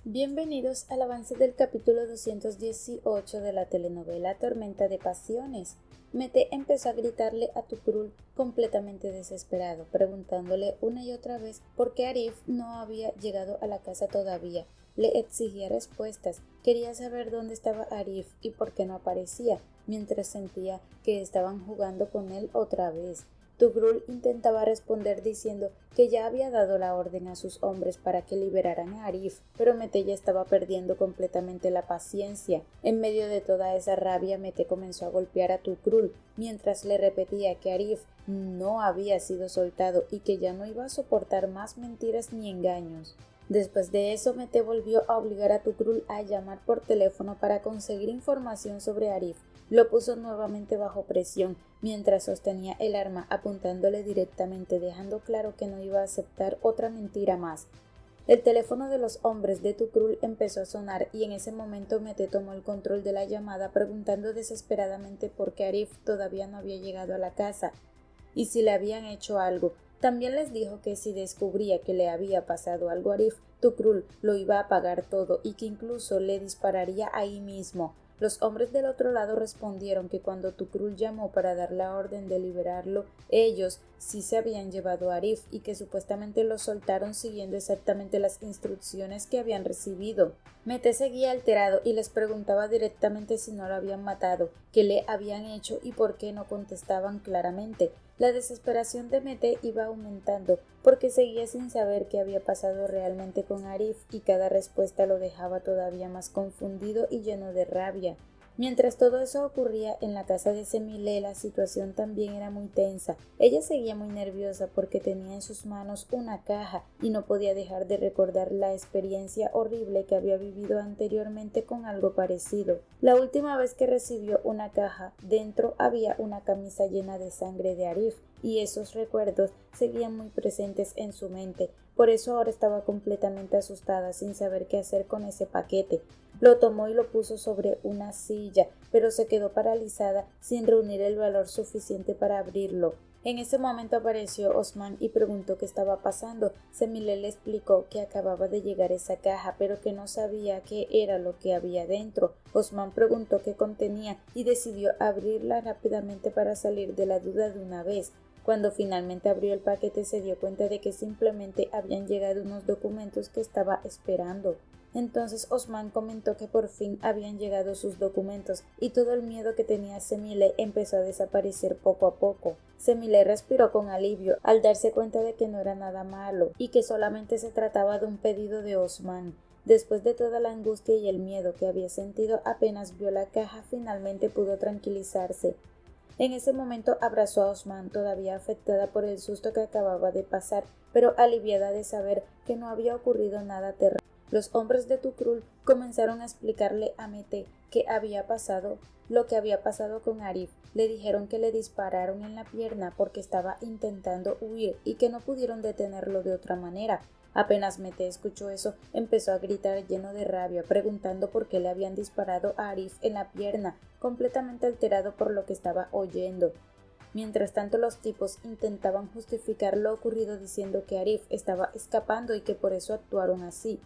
Bienvenidos al avance del capítulo 218 de la telenovela Tormenta de Pasiones. Mete empezó a gritarle a Tukrul completamente desesperado, preguntándole una y otra vez por qué Arif no había llegado a la casa todavía. Le exigía respuestas, quería saber dónde estaba Arif y por qué no aparecía, mientras sentía que estaban jugando con él otra vez. Tukrul intentaba responder diciendo que ya había dado la orden a sus hombres para que liberaran a Arif, pero Mete ya estaba perdiendo completamente la paciencia. En medio de toda esa rabia, Mete comenzó a golpear a Tukrul, mientras le repetía que Arif no había sido soltado y que ya no iba a soportar más mentiras ni engaños. Después de eso, Mete volvió a obligar a Tukrul a llamar por teléfono para conseguir información sobre Arif. Lo puso nuevamente bajo presión, mientras sostenía el arma apuntándole directamente, dejando claro que no iba a aceptar otra mentira más. El teléfono de los hombres de Tukrul empezó a sonar y en ese momento Mete tomó el control de la llamada preguntando desesperadamente por qué Arif todavía no había llegado a la casa y si le habían hecho algo. También les dijo que si descubría que le había pasado algo a Arif, Tukrul lo iba a pagar todo y que incluso le dispararía ahí mismo. Los hombres del otro lado respondieron que cuando Tukrul llamó para dar la orden de liberarlo, ellos sí se habían llevado a Arif y que supuestamente lo soltaron siguiendo exactamente las instrucciones que habían recibido. Mete seguía alterado y les preguntaba directamente si no lo habían matado, qué le habían hecho y por qué no contestaban claramente. La desesperación de Mete iba aumentando porque seguía sin saber qué había pasado realmente con Arif y cada respuesta lo dejaba todavía más confundido y lleno de rabia. Mientras todo eso ocurría en la casa de Semile, la situación también era muy tensa. Ella seguía muy nerviosa porque tenía en sus manos una caja y no podía dejar de recordar la experiencia horrible que había vivido anteriormente con algo parecido. La última vez que recibió una caja, dentro había una camisa llena de sangre de Arif y esos recuerdos seguían muy presentes en su mente. Por eso ahora estaba completamente asustada, sin saber qué hacer con ese paquete. Lo tomó y lo puso sobre una silla, pero se quedó paralizada sin reunir el valor suficiente para abrirlo. En ese momento apareció Osman y preguntó qué estaba pasando. Semile le explicó que acababa de llegar esa caja, pero que no sabía qué era lo que había dentro. Osman preguntó qué contenía y decidió abrirla rápidamente para salir de la duda de una vez. Cuando finalmente abrió el paquete se dio cuenta de que simplemente habían llegado unos documentos que estaba esperando. Entonces Osman comentó que por fin habían llegado sus documentos y todo el miedo que tenía Semile empezó a desaparecer poco a poco. Semile respiró con alivio al darse cuenta de que no era nada malo y que solamente se trataba de un pedido de Osman. Después de toda la angustia y el miedo que había sentido, apenas vio la caja, finalmente pudo tranquilizarse. En ese momento abrazó a Osman, todavía afectada por el susto que acababa de pasar, pero aliviada de saber que no había ocurrido nada terrible. Los hombres de Tukrul comenzaron a explicarle a Mete qué había pasado, lo que había pasado con Arif. Le dijeron que le dispararon en la pierna porque estaba intentando huir y que no pudieron detenerlo de otra manera. Apenas Mete escuchó eso, empezó a gritar lleno de rabia, preguntando por qué le habían disparado a Arif en la pierna, completamente alterado por lo que estaba oyendo. Mientras tanto, los tipos intentaban justificar lo ocurrido diciendo que Arif estaba escapando y que por eso actuaron así.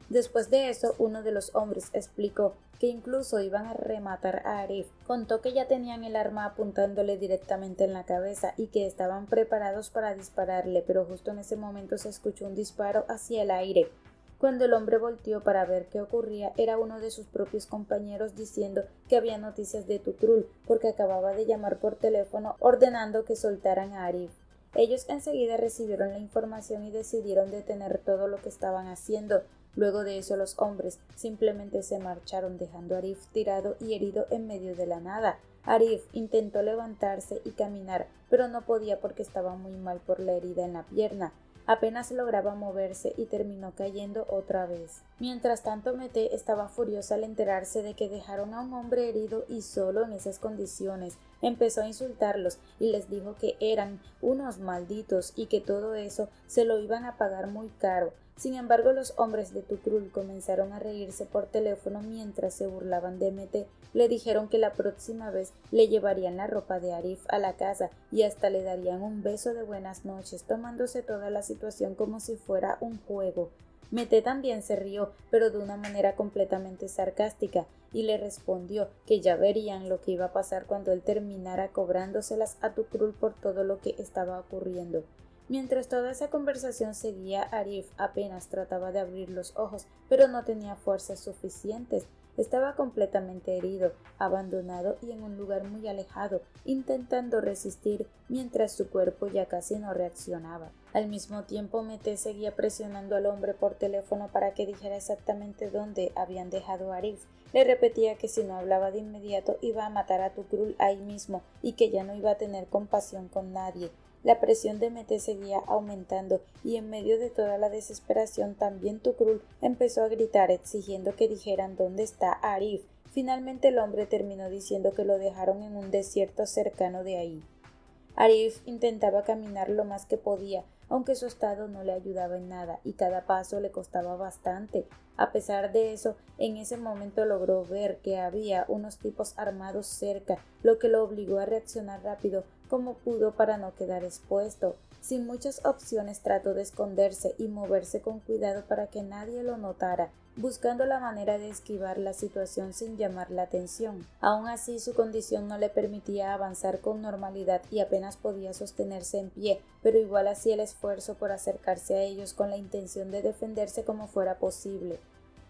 Después de eso, uno de los hombres explicó que incluso iban a rematar a Arif. Contó que ya tenían el arma apuntándole directamente en la cabeza y que estaban preparados para dispararle, pero justo en ese momento se escuchó un disparo hacia el aire. Cuando el hombre volteó para ver qué ocurría, era uno de sus propios compañeros diciendo que había noticias de Tukrul porque acababa de llamar por teléfono ordenando que soltaran a Arif. Ellos enseguida recibieron la información y decidieron detener todo lo que estaban haciendo. Luego de eso los hombres simplemente se marcharon dejando a Arif tirado y herido en medio de la nada. Arif intentó levantarse y caminar, pero no podía porque estaba muy mal por la herida en la pierna. Apenas lograba moverse y terminó cayendo otra vez. Mientras tanto, Mete estaba furiosa al enterarse de que dejaron a un hombre herido y solo en esas condiciones. Empezó a insultarlos y les dijo que eran unos malditos y que todo eso se lo iban a pagar muy caro. Sin embargo, los hombres de Tukrul comenzaron a reírse por teléfono mientras se burlaban de Mete. Le dijeron que la próxima vez le llevarían la ropa de Arif a la casa y hasta le darían un beso de buenas noches, tomándose toda la situación como si fuera un juego. Mete también se rió, pero de una manera completamente sarcástica, y le respondió que ya verían lo que iba a pasar cuando él terminara cobrándoselas a Tukrul por todo lo que estaba ocurriendo. Mientras toda esa conversación seguía, Arif apenas trataba de abrir los ojos, pero no tenía fuerzas suficientes. Estaba completamente herido, abandonado y en un lugar muy alejado, intentando resistir mientras su cuerpo ya casi no reaccionaba. Al mismo tiempo, Mete seguía presionando al hombre por teléfono para que dijera exactamente dónde habían dejado a Arif. Le repetía que si no hablaba de inmediato iba a matar a Tukrul ahí mismo y que ya no iba a tener compasión con nadie. La presión de Mete seguía aumentando y en medio de toda la desesperación también Tukrul empezó a gritar exigiendo que dijeran dónde está Arif. Finalmente el hombre terminó diciendo que lo dejaron en un desierto cercano de ahí. Arif intentaba caminar lo más que podía, aunque su estado no le ayudaba en nada y cada paso le costaba bastante. A pesar de eso, en ese momento logró ver que había unos tipos armados cerca, lo que lo obligó a reaccionar rápido como pudo para no quedar expuesto. Sin muchas opciones trató de esconderse y moverse con cuidado para que nadie lo notara, buscando la manera de esquivar la situación sin llamar la atención. Aún así, su condición no le permitía avanzar con normalidad y apenas podía sostenerse en pie, pero igual hacía el esfuerzo por acercarse a ellos con la intención de defenderse como fuera posible.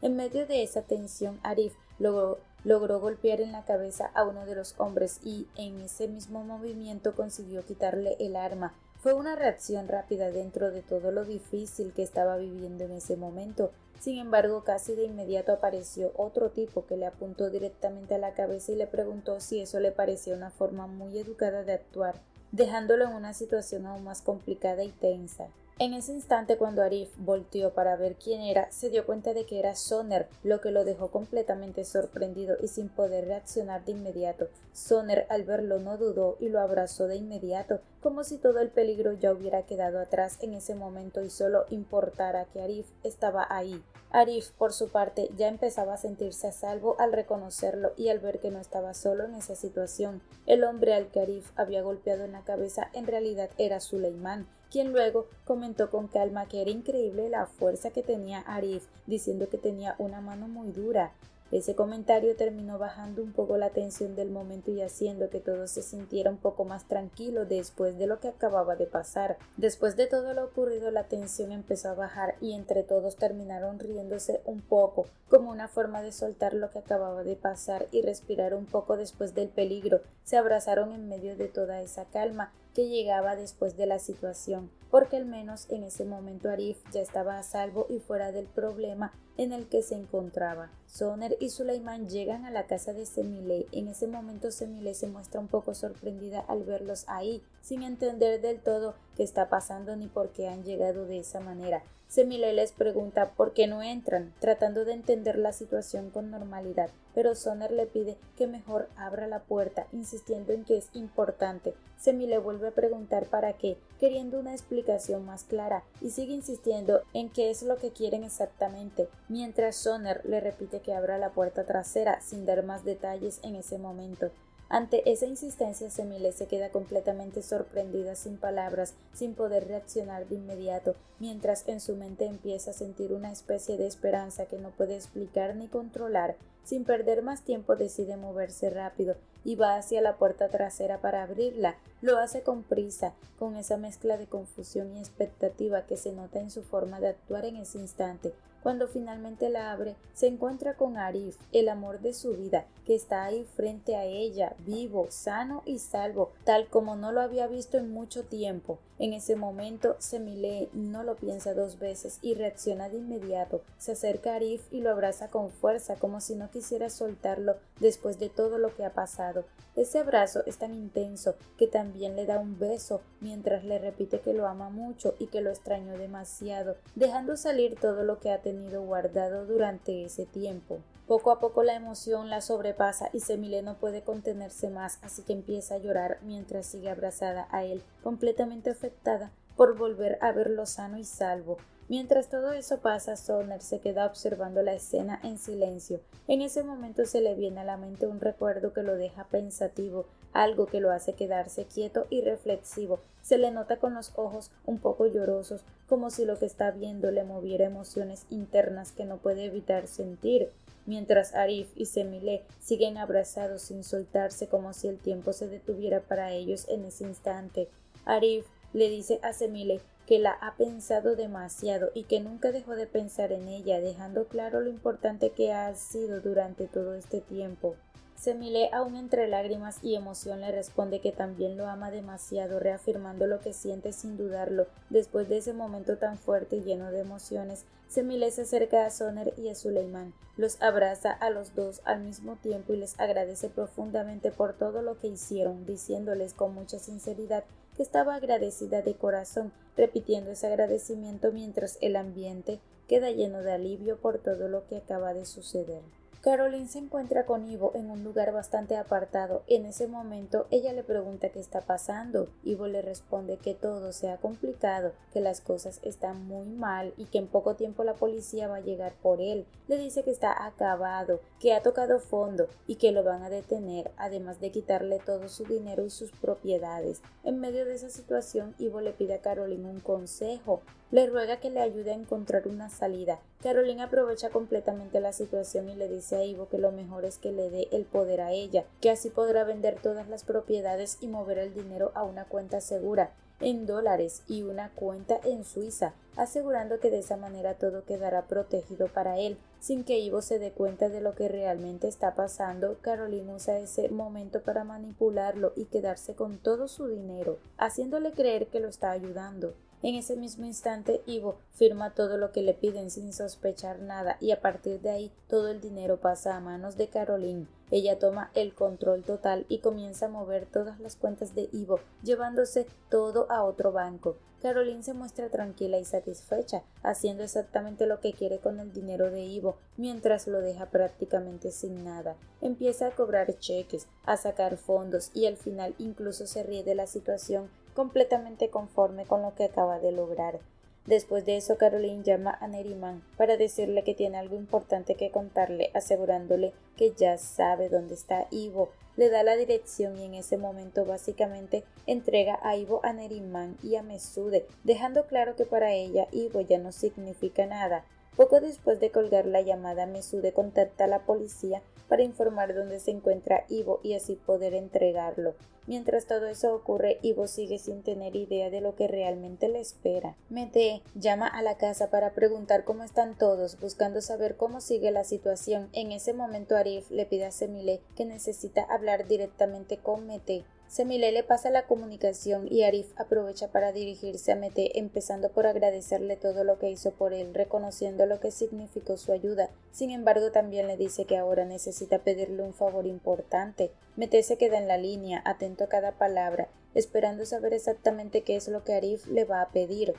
En medio de esa tensión, Arif logró golpear en la cabeza a uno de los hombres y, en ese mismo movimiento, consiguió quitarle el arma. Fue una reacción rápida dentro de todo lo difícil que estaba viviendo en ese momento. Sin embargo, casi de inmediato apareció otro tipo que le apuntó directamente a la cabeza y le preguntó si eso le parecía una forma muy educada de actuar, dejándolo en una situación aún más complicada y tensa. En ese instante, cuando Arif volteó para ver quién era, se dio cuenta de que era Soner, lo que lo dejó completamente sorprendido y sin poder reaccionar de inmediato. Soner, al verlo, no dudó y lo abrazó de inmediato, como si todo el peligro ya hubiera quedado atrás en ese momento y solo importara que Arif estaba ahí. Arif, por su parte, ya empezaba a sentirse a salvo al reconocerlo y al ver que no estaba solo en esa situación. El hombre al que Arif había golpeado en la cabeza en realidad era Suleiman, quien luego comentó con calma que era increíble la fuerza que tenía Arif, diciendo que tenía una mano muy dura. Ese comentario terminó bajando un poco la tensión del momento y haciendo que todo se sintiera un poco más tranquilo después de lo que acababa de pasar. Después de todo lo ocurrido, la tensión empezó a bajar y entre todos terminaron riéndose un poco, como una forma de soltar lo que acababa de pasar y respirar un poco después del peligro. Se abrazaron en medio de toda esa calma que llegaba después de la situación, porque al menos en ese momento Arif ya estaba a salvo y fuera del problema en el que se encontraba. Soner y Suleiman llegan a la casa de Semile. En ese momento Semile se muestra un poco sorprendida al verlos ahí, sin entender del todo qué está pasando ni por qué han llegado de esa manera. Semile les pregunta por qué no entran, tratando de entender la situación con normalidad, pero Soner le pide que mejor abra la puerta, insistiendo en que es importante. Semile vuelve a preguntar para qué, queriendo una explicación más clara, y sigue insistiendo en qué es lo que quieren exactamente, mientras Soner le repite que abra la puerta trasera, sin dar más detalles en ese momento. Ante esa insistencia, Semile se queda completamente sorprendida, sin palabras, sin poder reaccionar de inmediato, mientras en su mente empieza a sentir una especie de esperanza que no puede explicar ni controlar. Sin perder más tiempo decide moverse rápido y va hacia la puerta trasera para abrirla. Lo hace con prisa, con esa mezcla de confusión y expectativa que se nota en su forma de actuar en ese instante. Cuando finalmente la abre, se encuentra con Arif, el amor de su vida, que está ahí frente a ella, vivo, sano y salvo, tal como no lo había visto en mucho tiempo. En ese momento, Semile no lo piensa dos veces y reacciona de inmediato. Se acerca a Arif y lo abraza con fuerza, como si no quisiera soltarlo después de todo lo que ha pasado. Ese abrazo es tan intenso que también le da un beso mientras le repite que lo ama mucho y que lo extrañó demasiado, dejando salir todo lo que ha tenido guardado durante ese tiempo. Poco a poco la emoción la sobrepasa y Semile no puede contenerse más, así que empieza a llorar mientras sigue abrazada a él, completamente afectada por volver a verlo sano y salvo. Mientras todo eso pasa, Soner se queda observando la escena en silencio. En ese momento se le viene a la mente un recuerdo que lo deja pensativo, algo que lo hace quedarse quieto y reflexivo. Se le nota con los ojos un poco llorosos, como si lo que está viendo le moviera emociones internas que no puede evitar sentir. Mientras Arif y Semile siguen abrazados sin soltarse como si el tiempo se detuviera para ellos en ese instante. Arif le dice a Semile que la ha pensado demasiado y que nunca dejó de pensar en ella, dejando claro lo importante que ha sido durante todo este tiempo. Semile, aún entre lágrimas y emoción, le responde que también lo ama demasiado, reafirmando lo que siente sin dudarlo. Después de ese momento tan fuerte y lleno de emociones, Semile se acerca a Soner y a Suleiman, los abraza a los dos al mismo tiempo y les agradece profundamente por todo lo que hicieron, diciéndoles con mucha sinceridad que estaba agradecida de corazón, repitiendo ese agradecimiento mientras el ambiente queda lleno de alivio por todo lo que acaba de suceder. Caroline se encuentra con Ivo en un lugar bastante apartado. En ese momento ella le pregunta qué está pasando. Ivo le responde que todo se ha complicado, que las cosas están muy mal y que en poco tiempo la policía va a llegar por él. Le dice que está acabado, que ha tocado fondo y que lo van a detener, además de quitarle todo su dinero y sus propiedades. En medio de esa situación, Ivo le pide a Caroline un consejo. Le ruega que le ayude a encontrar una salida. Caroline aprovecha completamente la situación y le dice a Ivo que lo mejor es que le dé el poder a ella, que así podrá vender todas las propiedades y mover el dinero a una cuenta segura, en dólares y una cuenta en Suiza, asegurando que de esa manera todo quedará protegido para él. Sin que Ivo se dé cuenta de lo que realmente está pasando, Caroline usa ese momento para manipularlo y quedarse con todo su dinero, haciéndole creer que lo está ayudando. En ese mismo instante, Ivo firma todo lo que le piden sin sospechar nada y a partir de ahí todo el dinero pasa a manos de Caroline. Ella toma el control total y comienza a mover todas las cuentas de Ivo, llevándose todo a otro banco. Caroline se muestra tranquila y satisfecha, haciendo exactamente lo que quiere con el dinero de Ivo, mientras lo deja prácticamente sin nada. Empieza a cobrar cheques, a sacar fondos y al final incluso se ríe de la situación, completamente conforme con lo que acaba de lograr. Después de eso, Caroline llama a Neriman para decirle que tiene algo importante que contarle, asegurándole que ya sabe dónde está Ivo. Le da la dirección y en ese momento básicamente entrega a Ivo a Neriman y a Mesude, dejando claro que para ella Ivo ya no significa nada. Poco después de colgar la llamada, Mesude contacta a la policía para informar dónde se encuentra Ivo y así poder entregarlo. Mientras todo eso ocurre, Ivo sigue sin tener idea de lo que realmente le espera. Mete llama a la casa para preguntar cómo están todos, buscando saber cómo sigue la situación. En ese momento Arif le pide a Semile que necesita hablar directamente con Mete. Semile le pasa la comunicación y Arif aprovecha para dirigirse a Mete, empezando por agradecerle todo lo que hizo por él, reconociendo lo que significó su ayuda. Sin embargo, también le dice que ahora necesita pedirle un favor importante. Mete se queda en la línea, atento a cada palabra, esperando saber exactamente qué es lo que Arif le va a pedir.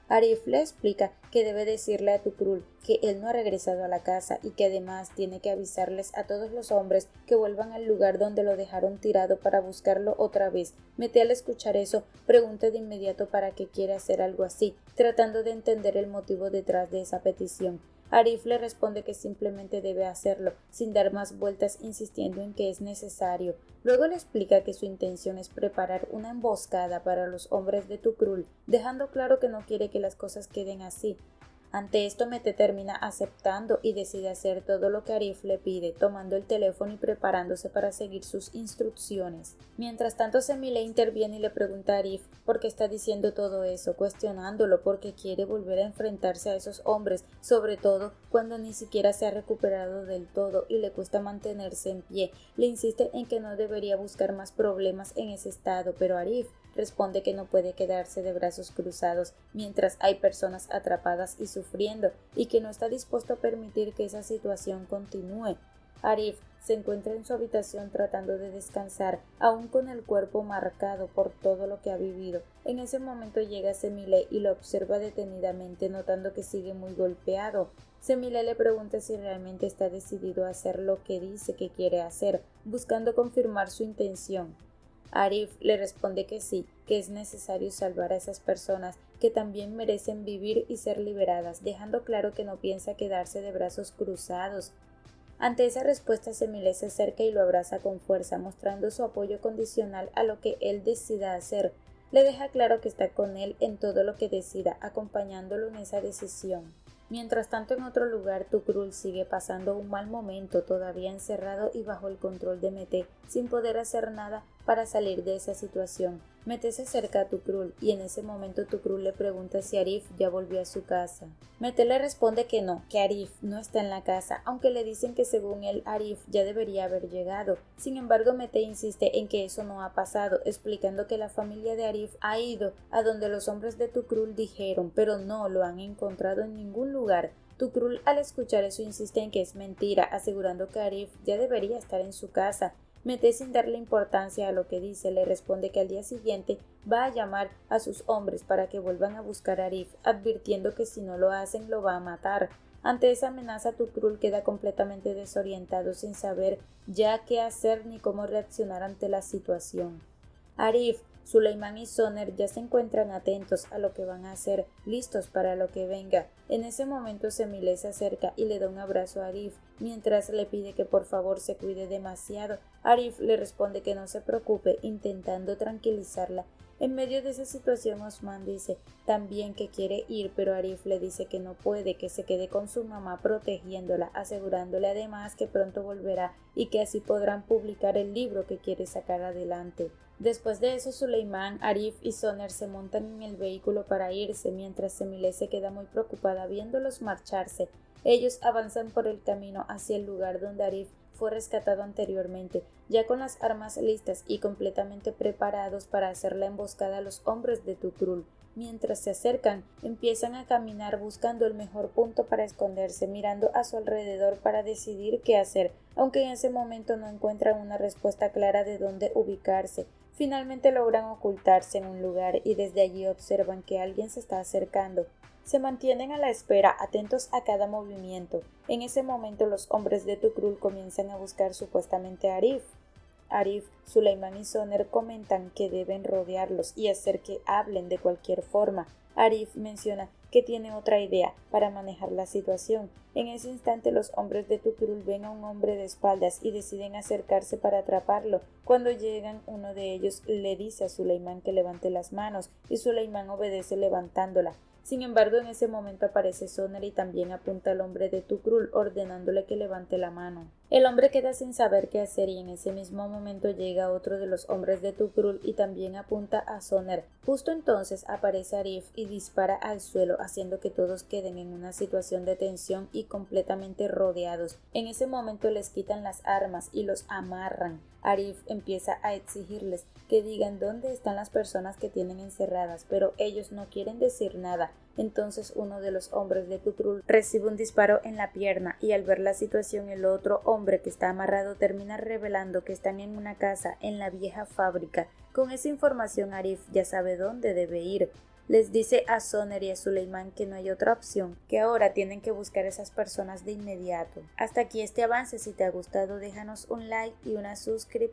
Arif le explica que debe decirle a Tukrul que él no ha regresado a la casa y que además tiene que avisarles a todos los hombres que vuelvan al lugar donde lo dejaron tirado para buscarlo otra vez. Mete al escuchar eso, pregunta de inmediato para qué quiere hacer algo así, tratando de entender el motivo detrás de esa petición. Arif le responde que simplemente debe hacerlo, sin dar más vueltas, insistiendo en que es necesario. Luego le explica que su intención es preparar una emboscada para los hombres de Tukrul, dejando claro que no quiere que las cosas queden así. Ante esto Mete termina aceptando y decide hacer todo lo que Arif le pide, tomando el teléfono y preparándose para seguir sus instrucciones. Mientras tanto, Semile interviene y le pregunta a Arif por qué está diciendo todo eso, cuestionándolo porque quiere volver a enfrentarse a esos hombres, sobre todo cuando ni siquiera se ha recuperado del todo y le cuesta mantenerse en pie. Le insiste en que no debería buscar más problemas en ese estado, pero Arif responde que no puede quedarse de brazos cruzados mientras hay personas atrapadas y sufriendo y que no está dispuesto a permitir que esa situación continúe. Arif se encuentra en su habitación tratando de descansar, aún con el cuerpo marcado por todo lo que ha vivido. En ese momento llega Semile y lo observa detenidamente, notando que sigue muy golpeado. Semile le pregunta si realmente está decidido a hacer lo que dice que quiere hacer, buscando confirmar su intención. Arif le responde que sí, que es necesario salvar a esas personas que también merecen vivir y ser liberadas, dejando claro que no piensa quedarse de brazos cruzados. Ante esa respuesta, Semile se acerca y lo abraza con fuerza, mostrando su apoyo condicional a lo que él decida hacer. Le deja claro que está con él en todo lo que decida, acompañándolo en esa decisión. Mientras tanto, en otro lugar, Tukrul sigue pasando un mal momento, todavía encerrado y bajo el control de Mete, sin poder hacer nada para salir de esa situación. Mete se acerca a Tukrul y en ese momento Tukrul le pregunta si Arif ya volvió a su casa. Mete le responde que no, que Arif no está en la casa, aunque le dicen que según él Arif ya debería haber llegado. Sin embargo, Mete insiste en que eso no ha pasado, explicando que la familia de Arif ha ido a donde los hombres de Tukrul dijeron, pero no lo han encontrado en ningún lugar. Tukrul, al escuchar eso, insiste en que es mentira, asegurando que Arif ya debería estar en su casa. Mete, sin darle importancia a lo que dice, le responde que al día siguiente va a llamar a sus hombres para que vuelvan a buscar a Arif, advirtiendo que si no lo hacen lo va a matar. Ante esa amenaza, Tukrul queda completamente desorientado, sin saber ya qué hacer ni cómo reaccionar ante la situación. Arif, Suleiman y Soner ya se encuentran atentos a lo que van a hacer, listos para lo que venga. En ese momento Semile se acerca y le da un abrazo a Arif, mientras le pide que por favor se cuide demasiado. Arif le responde que no se preocupe, intentando tranquilizarla. En medio de esa situación, Osman dice también que quiere ir, pero Arif le dice que no puede, que se quede con su mamá protegiéndola, asegurándole además que pronto volverá y que así podrán publicar el libro que quiere sacar adelante. Después de eso, Suleiman, Arif y Soner se montan en el vehículo para irse, mientras Semile se queda muy preocupada viéndolos marcharse. Ellos avanzan por el camino hacia el lugar donde Arif fue rescatado anteriormente, ya con las armas listas y completamente preparados para hacer la emboscada a los hombres de Tukrul. Mientras se acercan, empiezan a caminar buscando el mejor punto para esconderse, mirando a su alrededor para decidir qué hacer, aunque en ese momento no encuentran una respuesta clara de dónde ubicarse. Finalmente logran ocultarse en un lugar y desde allí observan que alguien se está acercando. Se mantienen a la espera, atentos a cada movimiento. En ese momento los hombres de Tukrul comienzan a buscar supuestamente a Arif. Arif, Suleiman y Soner comentan que deben rodearlos y hacer que hablen de cualquier forma. Arif menciona que tiene otra idea para manejar la situación. En ese instante los hombres de Tukrul ven a un hombre de espaldas y deciden acercarse para atraparlo. Cuando llegan, uno de ellos le dice a Suleiman que levante las manos y Suleiman obedece levantándola. Sin embargo, en ese momento aparece Soner y también apunta al hombre de Tukrul, ordenándole que levante la mano. El hombre queda sin saber qué hacer y en ese mismo momento llega otro de los hombres de Tukrul y también apunta a Soner. Justo entonces aparece Arif y dispara al suelo, haciendo que todos queden en una situación de tensión y completamente rodeados. En ese momento les quitan las armas y los amarran. Arif empieza a exigirles que digan dónde están las personas que tienen encerradas, pero ellos no quieren decir nada. Entonces uno de los hombres de Tukrul recibe un disparo en la pierna y al ver la situación el otro hombre que está amarrado termina revelando que están en una casa en la vieja fábrica. Con esa información Arif ya sabe dónde debe ir. Les dice a Soner y a Suleiman que no hay otra opción, que ahora tienen que buscar a esas personas de inmediato. Hasta aquí este avance. Si te ha gustado, déjanos un like y una suscripción.